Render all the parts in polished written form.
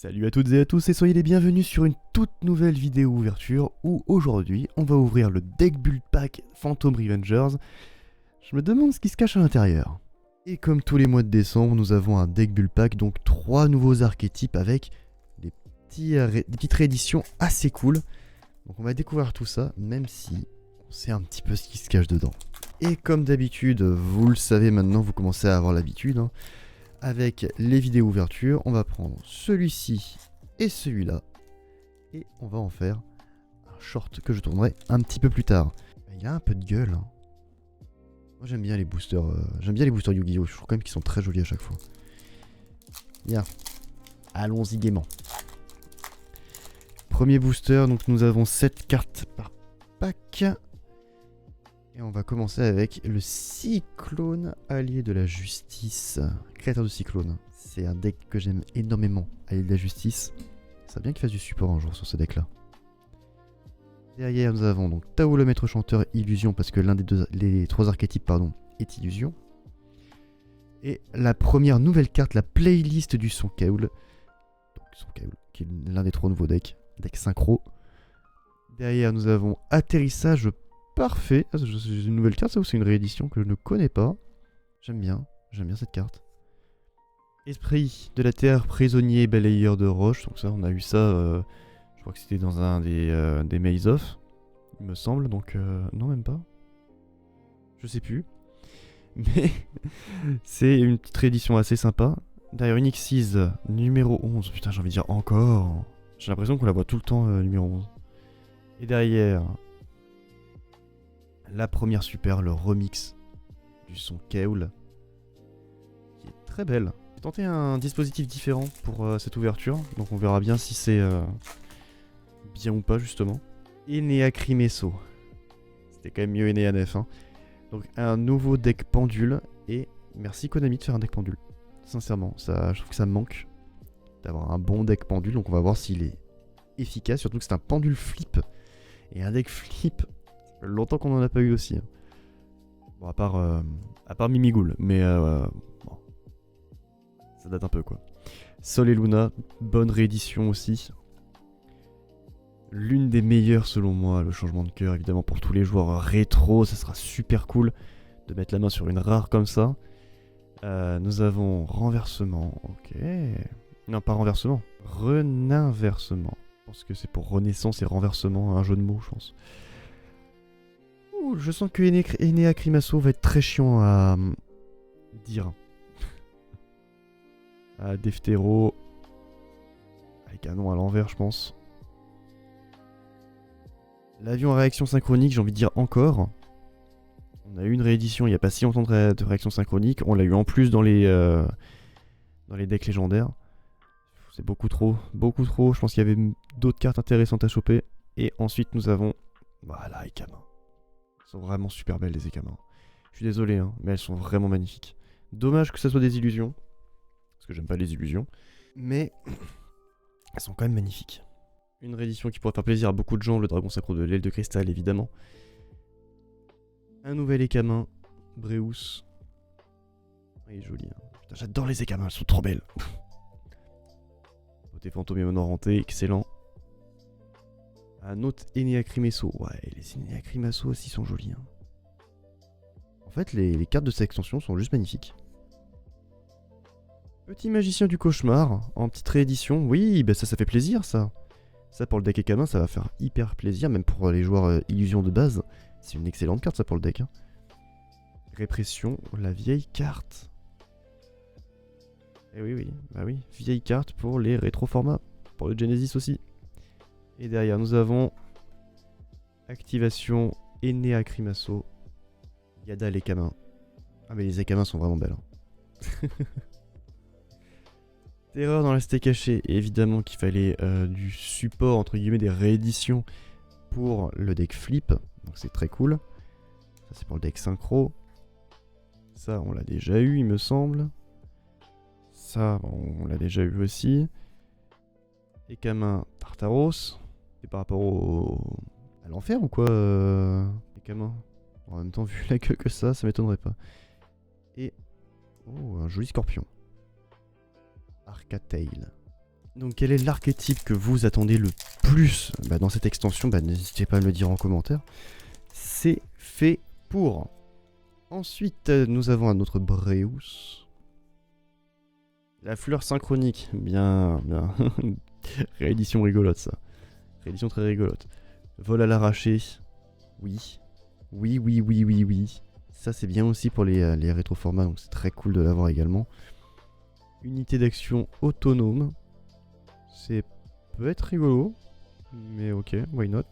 Salut à toutes et à tous et soyez les bienvenus sur une toute nouvelle vidéo ouverture où aujourd'hui on va ouvrir le deck build pack Phantom Revengers. Je me demande ce qui se cache à l'intérieur. Et comme tous les mois de décembre, nous avons un deck build pack, donc 3 nouveaux archétypes avec des petites rééditions assez cool. Donc on va découvrir tout ça, même si on sait un petit peu ce qui se cache dedans. Et comme d'habitude, vous le savez maintenant, vous commencez à avoir l'habitude, hein. Avec les vidéos ouverture, on va prendre celui-ci et celui-là. Et on va en faire un short que je tournerai un petit peu plus tard. Il a un peu de gueule, hein. Moi j'aime bien les boosters. J'aime bien les boosters Yu-Gi-Oh! Je trouve quand même qu'ils sont très jolis à chaque fois. Bien. Allons-y gaiement. Premier booster, donc nous avons 7 cartes par pack. Et on va commencer avec le Cyclone, allié de la justice. Créateur de Cyclone. C'est un deck que j'aime énormément, allié de la justice. Ça bien qu'il fasse du support un jour sur ce deck là. Derrière nous avons donc Tao le maître chanteur illusion, parce que les trois archétypes est illusion. Et la première nouvelle carte, la playlist du Son Kaoul. Donc Son Kaoul, qui est l'un des 3 nouveaux decks. Deck synchro. Derrière nous avons atterrissage parfait. C'est une nouvelle carte, ça, ou c'est une réédition que je ne connais pas? J'aime bien cette carte. Esprit de la terre, prisonnier, balayeur de roche. Donc ça, on a eu ça, je crois que c'était dans un des Maze Off, il me semble. Donc non, même pas. Je sais plus. Mais c'est une petite réédition assez sympa. Derrière une Xyz numéro 11. Putain, j'ai envie de dire encore. J'ai l'impression qu'on la voit tout le temps, numéro 11. Et derrière, la première super, le remix du Son Kaoul, qui est très belle. J'ai tenté un dispositif différent pour cette ouverture, donc on verra bien si c'est bien ou pas justement. Enea Crimesso. C'était quand même mieux Enea Nef, hein. Donc un nouveau deck pendule, et merci Konami de faire un deck pendule. Sincèrement, ça, je trouve que ça me manque d'avoir un bon deck pendule, donc on va voir s'il est efficace, surtout que c'est un pendule flip. Et un deck flip, ça fait longtemps qu'on en a pas eu aussi, hein. Bon, à part Mimighoul, mais bon, ça date un peu quoi. Sol et Luna, bonne réédition aussi. L'une des meilleures selon moi, le changement de cœur évidemment pour tous les joueurs rétro, ça sera super cool de mettre la main sur une rare comme ça. Nous avons renversement, ok. Non, pas renversement, reninversement. Je pense que c'est pour renaissance et renversement, un jeu de mots, je pense. Ouh, je sens que Enea Crimesso va être très chiant à dire. À Deftero. Avec un nom à l'envers, je pense. L'avion à réaction synchronique, j'ai envie de dire encore. On a eu une réédition il n'y a pas si longtemps de réaction synchronique. On l'a eu en plus dans les decks légendaires. C'est beaucoup trop, beaucoup trop. Je pense qu'il y avait d'autres cartes intéressantes à choper. Et ensuite nous avons, voilà, Ekama. Elles sont vraiment super belles les Ekama. Je suis désolé, hein, mais elles sont vraiment magnifiques. Dommage que ça soit des illusions, parce que j'aime pas les illusions. Mais elles sont quand même magnifiques. Une réédition qui pourrait faire plaisir à beaucoup de gens, le dragon sacro de l'aile de cristal évidemment. Un nouvel Ekama, Breus. Il est joli, hein. Putain, j'adore les Ekama, elles sont trop belles. Beauté fantôme et monoranté, excellent. Un autre Enea Crimesso. Ouais, les Enea Crimesso aussi sont jolis, hein. En fait, les cartes de cette extension sont juste magnifiques. Petit magicien du cauchemar, en petite réédition. Oui, bah ça fait plaisir, ça. Ça, pour le deck Ekama, ça va faire hyper plaisir, même pour les joueurs illusion de base. C'est une excellente carte, ça, pour le deck, hein. Répression, la vieille carte. Eh oui, bah oui, vieille carte pour les rétro-formats, pour le Genesis aussi. Et derrière, nous avons activation Enea Crimesso, Yada les Ekama. Ah, mais les Ekama sont vraiment belles, hein. Terreur dans la cité cachée, et évidemment qu'il fallait du support, entre guillemets, des rééditions pour le deck flip, donc c'est très cool. Ça, c'est pour le deck synchro. Ça, on l'a déjà eu, il me semble. Ça, on l'a déjà eu aussi. Ekama Tartaros. C'est par rapport à l'enfer ou quoi, Ekama? En même temps, vu la queue que ça m'étonnerait pas. Et... oh, un joli scorpion. Arcatail. Donc quel est l'archétype que vous attendez le plus dans cette extension? N'hésitez pas à me le dire en commentaire. C'est fait pour. Ensuite, nous avons un autre Breus. La fleur synchronique. Bien, bien. Réédition rigolote, ça. Réédition très rigolote. Vol à l'arraché. Oui. Oui, oui, oui, oui, oui. Ça, c'est bien aussi pour les rétroformats, donc c'est très cool de l'avoir également. Unité d'action autonome. C'est peut être rigolo. Mais ok, why not.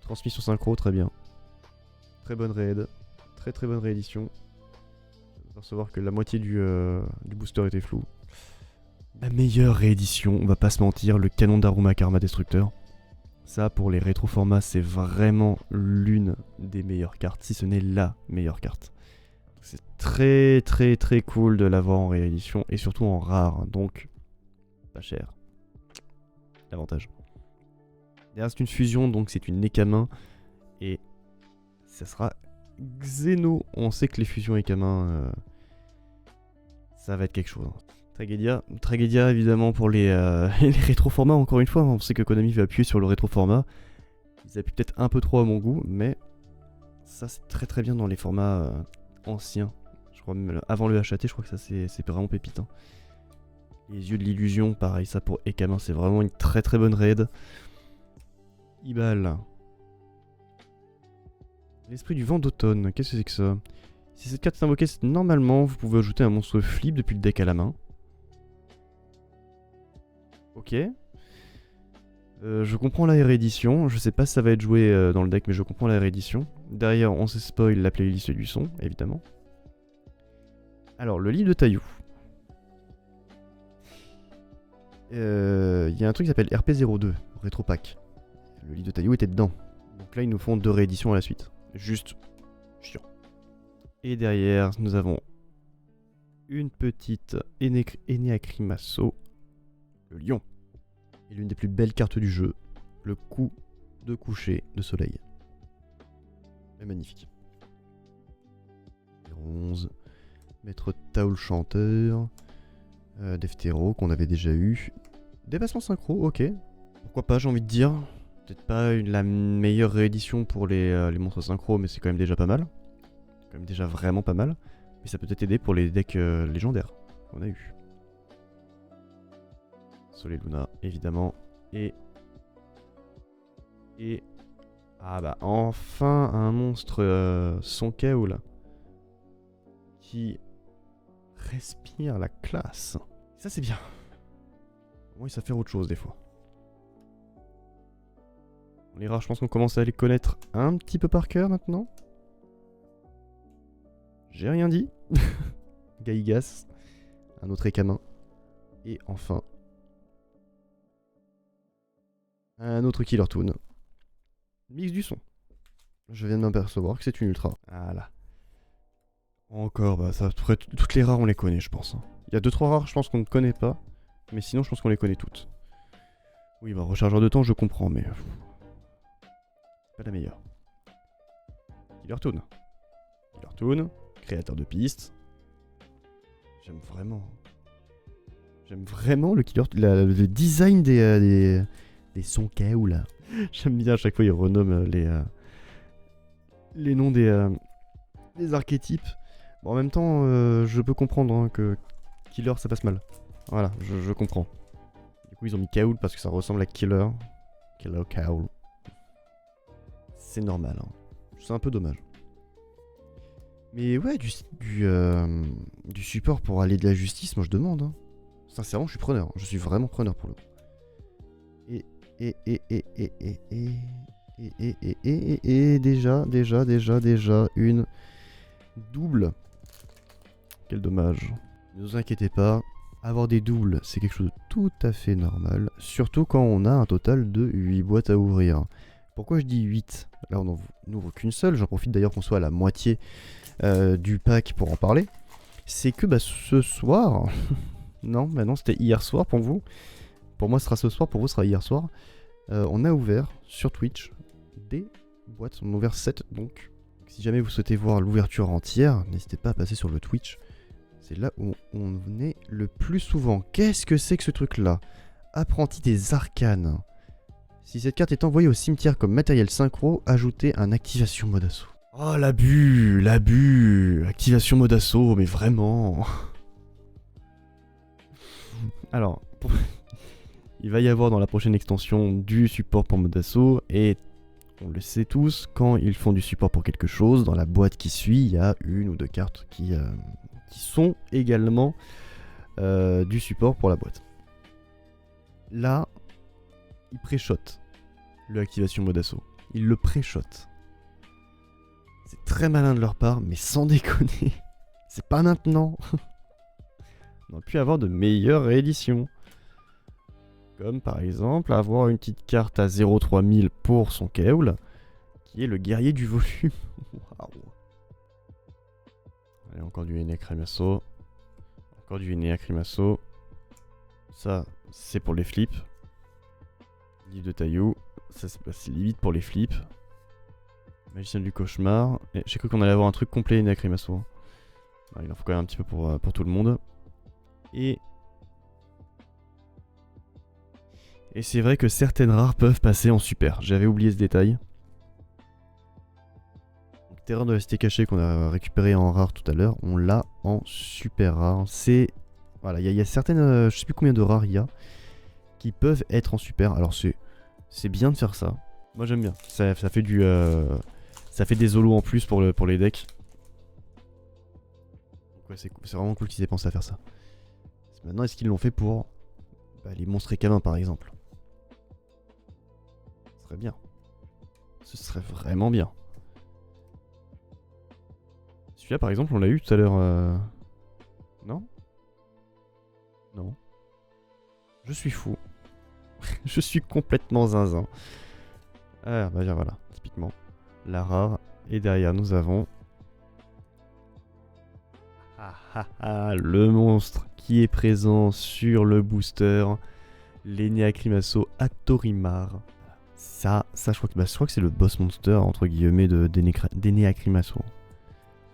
Transmission synchro, très bien. Très bonne raid. Très très bonne réédition. On va savoir que la moitié du booster était flou. La meilleure réédition, on va pas se mentir, le canon d'Aruma Karma Destructeur. Ça, pour les rétroformats, c'est vraiment l'une des meilleures cartes, si ce n'est la meilleure carte. C'est très très très cool de l'avoir en réédition, et surtout en rare, donc pas cher. L'avantage. Derrière, c'est une fusion, donc c'est une Nekamain, et ça sera Xeno. On sait que les fusions Nekamain, ça va être quelque chose. Tragédia évidemment pour les rétroformats, encore une fois. On sait que Konami va appuyer sur le rétroformat. Ils appuient peut-être un peu trop à mon goût, mais ça c'est très très bien dans les formats anciens. Je crois même avant le HAT, je crois que ça c'est vraiment pépite. Hein. Les yeux de l'illusion, pareil, ça pour Ekamin, c'est vraiment une très très bonne raid. Ibal. L'esprit du vent d'automne, qu'est-ce que c'est que ça? Si cette carte est invoquée, normalement vous pouvez ajouter un monstre flip depuis le deck à la main. Ok. Je comprends la réédition. Je sais pas si ça va être joué dans le deck, mais je comprends la réédition. Derrière, on se spoil la playlist du son, évidemment. Alors, le livre de Taillou. Il y a un truc qui s'appelle RP02, Retro Pack. Le livre de Taillou était dedans. Donc là, ils nous font 2 rééditions à la suite. Juste chiant. Et derrière, nous avons une petite Eneacrimasso, le lion. Et l'une des plus belles cartes du jeu, le coup de coucher de soleil. C'est magnifique. 11. Maître Taoul Chanteur. Deftero qu'on avait déjà eu. Dépassement synchro, ok. Pourquoi pas, j'ai envie de dire. Peut-être pas la meilleure réédition pour les monstres synchro, mais c'est quand même déjà pas mal. C'est quand même déjà vraiment pas mal. Mais ça peut peut-être aider pour les decks légendaires qu'on a eu. Soleil Luna, évidemment. Et... Ah bah, enfin un monstre Sonkaul qui respire la classe. Ça, c'est bien. Moi, ça fait autre chose, des fois. Les rares, je pense qu'on commence à les connaître un petit peu par cœur, maintenant. J'ai rien dit. Gaigas. Un autre Ekamin. Et enfin... un autre Killer Toon. Mix du son. Je viens de m'apercevoir que c'est une ultra. Voilà. Encore, bah ça, toutes les rares on les connaît, je pense. Il y a 2-3 rares, je pense qu'on ne connaît pas. Mais sinon, je pense qu'on les connaît toutes. Oui, bah rechargeur de temps, je comprends, mais... pas la meilleure. Killer Toon. Killer Toon, créateur de pistes. J'aime vraiment le Killer Toon, le design des Sonkaul. J'aime bien à chaque fois, ils renomment les noms des archétypes. Bon, en même temps, je peux comprendre hein, que Killer ça passe mal. Voilà, je comprends. Du coup, ils ont mis Kaul parce que ça ressemble à Killer. Killer Kaul. C'est normal. Hein. C'est un peu dommage. Mais ouais, du support pour aller de la justice, moi je demande. Hein. Sincèrement, je suis preneur. Je suis vraiment preneur pour le coup. Et déjà une double. Quel dommage. Ne vous inquiétez pas, avoir des doubles, c'est quelque chose de tout à fait normal. Surtout quand on a un total de 8 boîtes à ouvrir. Pourquoi je dis 8? Là, on n'ouvre qu'une seule. J'en profite d'ailleurs qu'on soit à la moitié du pack pour en parler. C'est que ce soir... non, c'était hier soir pour vous. Pour moi, ce sera ce soir. Pour vous, ce sera hier soir. On a ouvert sur Twitch des boîtes. On a ouvert 7 donc. Si jamais vous souhaitez voir l'ouverture entière, n'hésitez pas à passer sur le Twitch. C'est là où on venait le plus souvent. Qu'est-ce que c'est que ce truc là? Apprenti des arcanes. Si cette carte est envoyée au cimetière comme matériel synchro, ajoutez un activation mode assaut. Oh l'abus, activation mode assaut, mais vraiment. Alors, il va y avoir dans la prochaine extension du support pour mode assaut, et on le sait tous, quand ils font du support pour quelque chose, dans la boîte qui suit, il y a une ou deux cartes qui sont également du support pour la boîte. Là, ils pré-shot le activation mode assaut. Ils le pré-shot. C'est très malin de leur part, mais sans déconner. C'est pas maintenant. On aurait pu avoir de meilleures rééditions. Comme par exemple avoir une petite carte à 0,3000 pour son Keul, qui est le guerrier du volume. Waouh. Allez, encore du Enea Cremassaut. Encore du Enea Cremassaut. Ça, c'est pour les flips. Livre de Taillou. Ça, c'est limite pour les flips. Magicien du cauchemar. J'ai cru qu'on allait avoir un truc complet Enea Cremassaut. Il en faut quand même un petit peu pour tout le monde. Et c'est vrai que certaines rares peuvent passer en super. J'avais oublié ce détail. Donc, Terrain de la cité cachée qu'on a récupéré en rare tout à l'heure, on l'a en super rare. C'est... Voilà, il y a certaines... je sais plus combien de rares il y a qui peuvent être en super. Alors c'est bien de faire ça. Moi j'aime bien. Ça fait du... ça fait des holos en plus pour les decks. Donc ouais, c'est vraiment cool qu'ils aient pensé à faire ça. Maintenant, est-ce qu'ils l'ont fait pour les monstres écamins par exemple? Ce serait bien. Ce serait vraiment bien. Celui-là par exemple, on l'a eu tout à l'heure. Non? Non. Je suis fou. Je suis complètement zinzin. Ah bah voilà, typiquement. La rare. Et derrière nous avons... le monstre qui est présent sur le booster. L'Enea Cremassaut Atorimar. Ça je crois que c'est le boss monster entre guillemets d'Enea Cremassaut.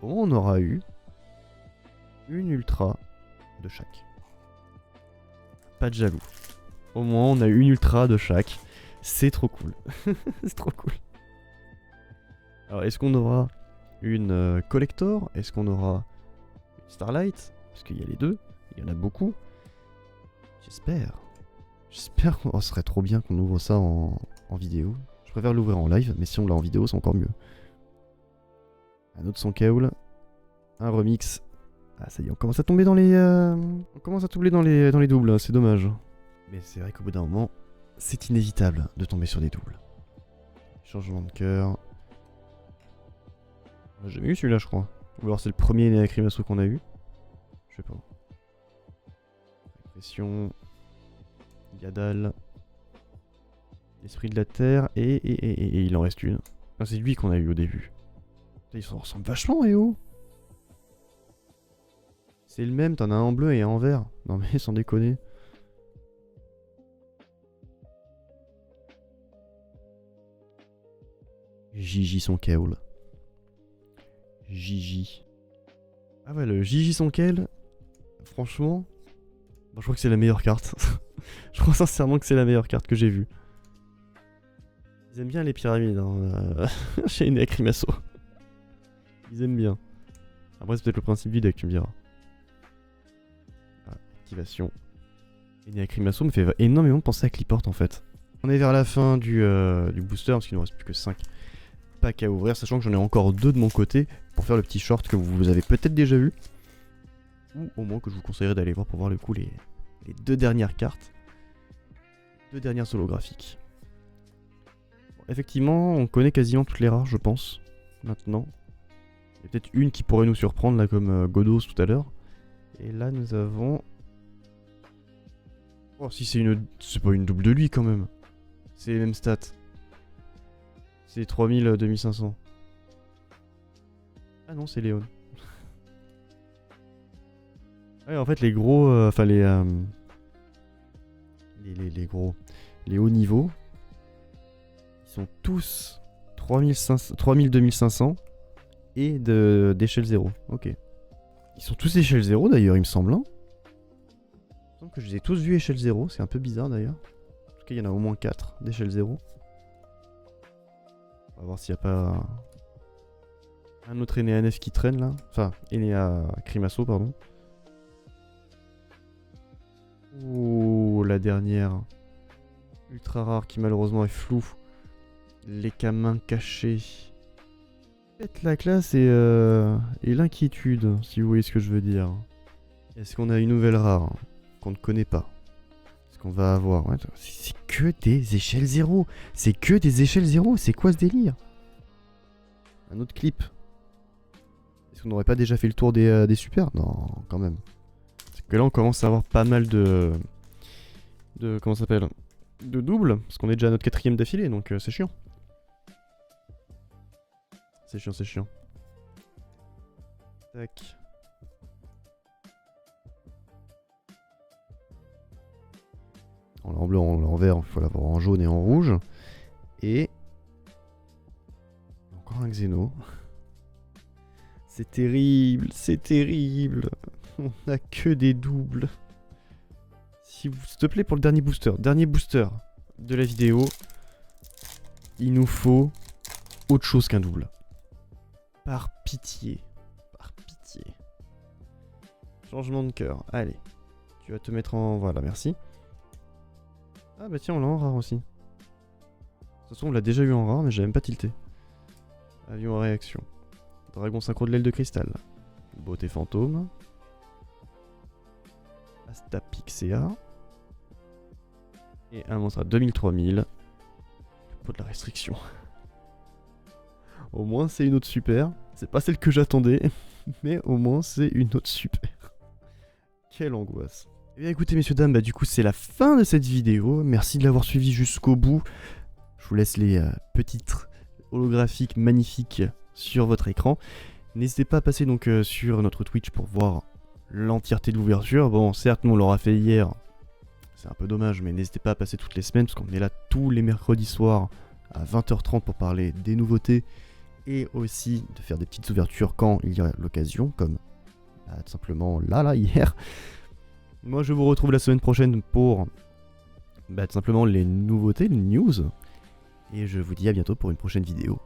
On aura eu une ultra de chaque. Pas de jaloux. Au moins on a eu une ultra de chaque. C'est trop cool. C'est trop cool. Alors est-ce qu'on aura une collector? Est-ce qu'on aura une Starlight? Parce qu'il y a les deux. Il y en a beaucoup. J'espère. J'espère qu'on serait trop bien qu'on ouvre ça en vidéo. Je préfère l'ouvrir en live, mais si on l'a en vidéo, c'est encore mieux. Un autre son Keul. Un remix. Ah ça y est, on commence à tomber dans les... On commence à tomber dans les doubles, c'est dommage. Mais c'est vrai qu'au bout d'un moment, c'est inévitable de tomber sur des doubles. Changement de cœur. On a jamais eu celui-là, je crois. Ou alors c'est le premier Enea Cremassaut qu'on a eu. Je sais pas. Pression. Yadal. Esprit de la terre. Et il en reste une. Ah, c'est lui qu'on a eu au début. Ils s'en ressemblent vachement, oh. C'est le même, t'en as un en bleu et un en vert. Non mais sans déconner. Gigi son Keul. Gigi. Ah ouais, le Gigi son Keul. Franchement, je crois que c'est la meilleure carte. Je crois sincèrement que c'est la meilleure carte que j'ai vue. Ils aiment bien les pyramides hein, chez Enea Cremassaut. Ils aiment bien. Après c'est peut-être le principe du deck, tu me diras. Ah, activation. Enea Cremassaut me fait énormément penser à Clipport en fait. On est vers la fin du booster parce qu'il ne reste plus que 5 packs à ouvrir, sachant que j'en ai encore 2 de mon côté pour faire le petit short que vous avez peut-être déjà vu. Ou au moins que je vous conseillerais d'aller voir pour voir le coup les 2 dernières cartes. 2 dernières holographiques. Bon, effectivement, on connaît quasiment toutes les rares, je pense, maintenant. Il y a peut-être une qui pourrait nous surprendre, là, comme Godos tout à l'heure. Et là, nous avons... Oh, si c'est une... C'est pas une double de lui, quand même. C'est les mêmes stats. C'est 3000, 2500. Ah non, c'est Léon. Ouais, en fait, les gros... Enfin, les gros... Les hauts niveaux... Ils sont tous 3000, 2500 et d'échelle 0. Ok. Ils sont tous d'échelle 0 d'ailleurs, il me semble. Hein, semble que je les ai tous vus échelle 0, c'est un peu bizarre d'ailleurs. En tout cas, il y en a au moins 4 d'échelle 0. On va voir s'il n'y a pas un autre Enea Nef qui traîne là. Enfin, Enea Crimasso, pardon. Oh, la dernière. Ultra rare qui malheureusement est floue. Les camins cachés. Peut-être la classe et l'inquiétude, si vous voyez ce que je veux dire. Est-ce qu'on a une nouvelle rare qu'on ne connaît pas? Est-ce qu'on va avoir... Ouais, c'est que des échelles 0. C'est que des échelles 0. C'est quoi ce délire? Un autre clip. Est-ce qu'on n'aurait pas déjà fait le tour des super? Non, quand même. Parce que là, on commence à avoir pas mal de comment ça s'appelle? De double. Parce qu'on est déjà à notre 4ème d'affilée, donc c'est chiant. C'est chiant, c'est chiant. Tac. On l'a en bleu, on l'a en vert, il faut l'avoir en jaune et en rouge. Et... encore un Xeno. C'est terrible, c'est terrible. On a que des doubles. S'il te plaît, pour le dernier booster de la vidéo, il nous faut autre chose qu'un double. Par pitié. Par pitié. Changement de cœur. Allez. Tu vas te mettre en... Voilà, merci. Ah bah tiens, on l'a en rare aussi. De toute façon, on l'a déjà eu en rare, mais j'ai même pas tilté. Avion à réaction. Dragon synchro de l'aile de cristal. Beauté fantôme. Astapixia. Et un monstre à 2000-3000. Pot de la restriction. Au moins c'est une autre super. C'est pas celle que j'attendais. Mais au moins c'est une autre super. Quelle angoisse. Eh bien écoutez messieurs dames, bah du coup c'est la fin de cette vidéo. Merci de l'avoir suivi jusqu'au bout. Je vous laisse les petites holographiques magnifiques sur votre écran. N'hésitez pas à passer donc sur notre Twitch pour voir l'entièreté de l'ouverture. Bon certes nous on l'aura fait hier. C'est un peu dommage, mais n'hésitez pas à passer toutes les semaines parce qu'on est là tous les mercredis soirs à 20h30 pour parler des nouveautés et aussi de faire des petites ouvertures quand il y a l'occasion, comme tout simplement là, hier. Moi je vous retrouve la semaine prochaine pour tout simplement les nouveautés, les news. Et je vous dis à bientôt pour une prochaine vidéo.